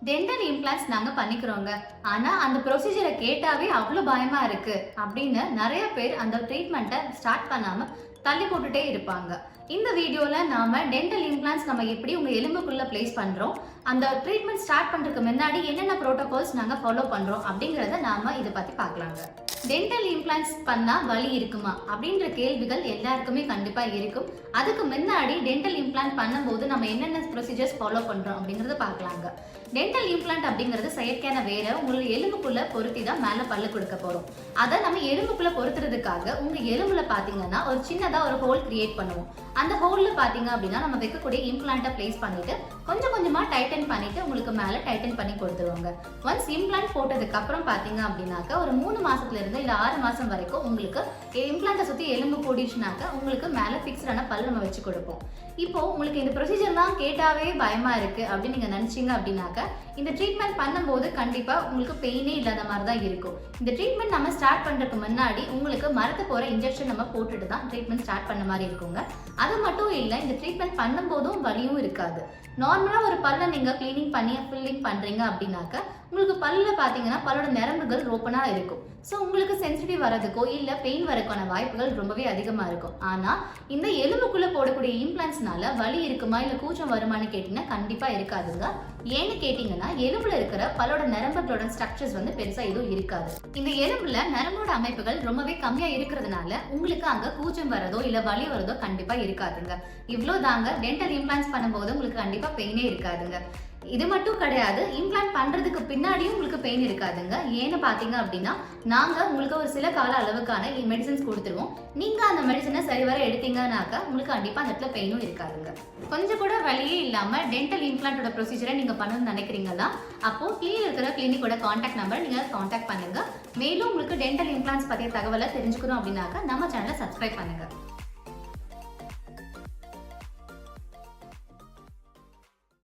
Dental implants நாங்க பண்ணிக்கிறோங்க. ஆனா அந்த ப்ரொசீஜரை கேட்டாவே அவ்ளோ பயமா இருக்கு அப்படின்னு நெறைய பேர் அந்த ட்ரீட்மெண்ட்ட ஸ்டார்ட் பண்ணாம தள்ளி போட்டுட்டே இருப்பாங்க. இந்த வீடியோல நாம டென்டல் இம்ப்ளான்ட்ஸ் நம்ம எப்படி உங்க எலும்புக்குள்ள பிளேஸ் பண்றோம், அந்த ட்ரீட்மெண்ட் ஸ்டார்ட் பண்றதுக்கு முன்னாடி என்னென்ன புரோட்டோகால்ஸ் நாங்க ஃபாலோ பண்றோம் அப்படிங்கறத நாம இத பத்தி பார்க்கலாங்க. டென்டல் இம்ப்ளான்ட்ஸ் பண்ணா வலி இருக்குமா அப்படின்ற கேள்விகள் எல்லாருக்குமே கண்டிப்பா இருக்கும். அதுக்கு முன்னாடி டென்டல் இம்ப்ளான்ட் பண்ணும்போது நம்ம என்னென்ன ப்ரொசீஜர்ஸ் ஃபாலோ பண்றோம் அப்படிங்கறத பார்க்கலாங்க. டென்டல் இம்ப்ளான்ட் அப்படிங்கிறது செயற்கையான வேற உங்களுடைய எலும்புக்குள்ள பொருத்தி தான் மேல பல்லு கொடுக்க போறோம். அதை நம்ம எலும்புக்குள்ள பொருத்துறதுக்காக உங்க எலும்புல பாத்தீங்கன்னா ஒரு சின்னதா ஒரு ஹோல் கிரியேட் பண்ணுவோம். அந்த ஹோல்ல பாத்தீங்க அப்படின்னா நம்ம வைக்கக்கூடிய இம்ப்ளான்ட்டை பிளேஸ் பண்ணிட்டு கொஞ்சம் கொஞ்சமா டைட்டன் பண்ணிட்டு உங்களுக்கு மேல டைட்டன் பண்ணி கொடுத்துருவாங்க. ஒன்ஸ் இம்ப்ளான்ட் போட்டதுக்கு அப்புறம் பாத்தீங்க அப்படின்னாக்க ஒரு 3 மாசத்துல இருந்து இல்ல 6 மாசம் வரைக்கும் உங்களுக்கு இம்ப்ளான்ட்டை சுத்தி எலும்பு கூடிச்சுனாக்க உங்களுக்கு மேல பிக்ஸ்டான பல் நம்ம வச்சு கொடுப்போம். இப்போ உங்களுக்கு இந்த ப்ரொசீஜர்லாம் கேட்டாவே பயமா இருக்கு அப்படின்னு நீங்க நினைச்சீங்க அப்படின்னாக்க இந்த ட்ரீட்மெண்ட் பண்ணும்போது கண்டிப்பா உங்களுக்கு பெயினே இல்லாத மாதிரி தான் இருக்கும். இந்த ட்ரீட்மெண்ட் நம்ம ஸ்டார்ட் பண்றதுக்கு முன்னாடி உங்களுக்கு மரத்து போற இன்ஜெக்ஷன் நம்ம போட்டுட்டு தான் ட்ரீட்மெண்ட் ஸ்டார்ட் பண்ண மாதிரி இருக்குங்க. அது மட்டும் இல்ல, இந்த ட்ரீட்மெண்ட் பண்ணும்போதும் வலியும் இருக்காது. நார்மலா ஒரு பல்ல நீங்க கிளீனிங் பண்ணி ஃபில்லிங் பண்றீங்க அப்படின்னாக்க உங்களுக்கு பல்ல பாத்தீங்கன்னா பல்லோட நரம்புகள் ஓப்பனா இருக்கும். ஸோ உங்களுக்கு சென்சிட்டிவ் வரதுக்கோ இல்ல பெயின் வரக்கான வாய்ப்புகள் ரொம்பவே அதிகமா இருக்கும். ஆனா இந்த எலும்புக்குள்ள போடக்கூடிய இம்ப்ளான்ட்ஸ்னால வலி இருக்குமா இல்ல கூச்சம் வருமானு கேட்டீங்கன்னா கண்டிப்பா இருக்காதுங்க. ஏன்னு கேட்டீங்கன்னா எலும்புல இருக்கிற பல்லோட நரம்புகளோட ஸ்ட்ரக்சர்ஸ் வந்து பெருசா எதுவும் இருக்காது. இந்த எலும்புல நரம்போட அமைப்புகள் ரொம்பவே கம்மியா இருக்கிறதுனால உங்களுக்கு அங்க கூச்சம் வரதோ இல்ல வலி வரதோ கண்டிப்பா இருக்காதுங்க. இவ்வளவுதாங்க. டென்டல் இம்ப்ளான்ட்ஸ் பண்ணும்போது உங்களுக்கு கண்டிப்பா பெயினே இருக்காதுங்க. இது மட்டும் கிடையாது, இம்ப்ளான்ட் பண்றதுக்கு பின்னாடியும் உங்களுக்கு பெயின் இருக்காதுங்க. ஏன்னு பாத்தீங்க அப்படின்னா நாங்க உங்களுக்கு ஒரு சில கால அளவுக்கான மெடிசன்ஸ் கொடுத்துருவோம். நீங்க அந்த மெடிசனை சரிவர எடுத்தீங்கன்னாக்க உங்களுக்கு கண்டிப்பா அந்த இடத்துல பெயினும் இருக்காதுங்க. கொஞ்சம் கூட வலியே இல்லாம டென்டல் இம்ப்ளான்ட்டோட ப்ரொசீஜரை நீங்க பண்ணணும்னு நினைக்கிறீங்களா? அப்போ கீழே இருக்கிற கிளினிக்கோட கான்டாக்ட் நம்பர் நீங்க கான்டாக்ட் பண்ணுங்க. மேலும் உங்களுக்கு டென்டல் இம்ப்ளான்ட்ஸ் பத்திய தகவலை தெரிஞ்சுக்கணும் அப்படின்னாக்க நம்ம சேனலை சப்ஸ்கிரைப் பண்ணுங்க.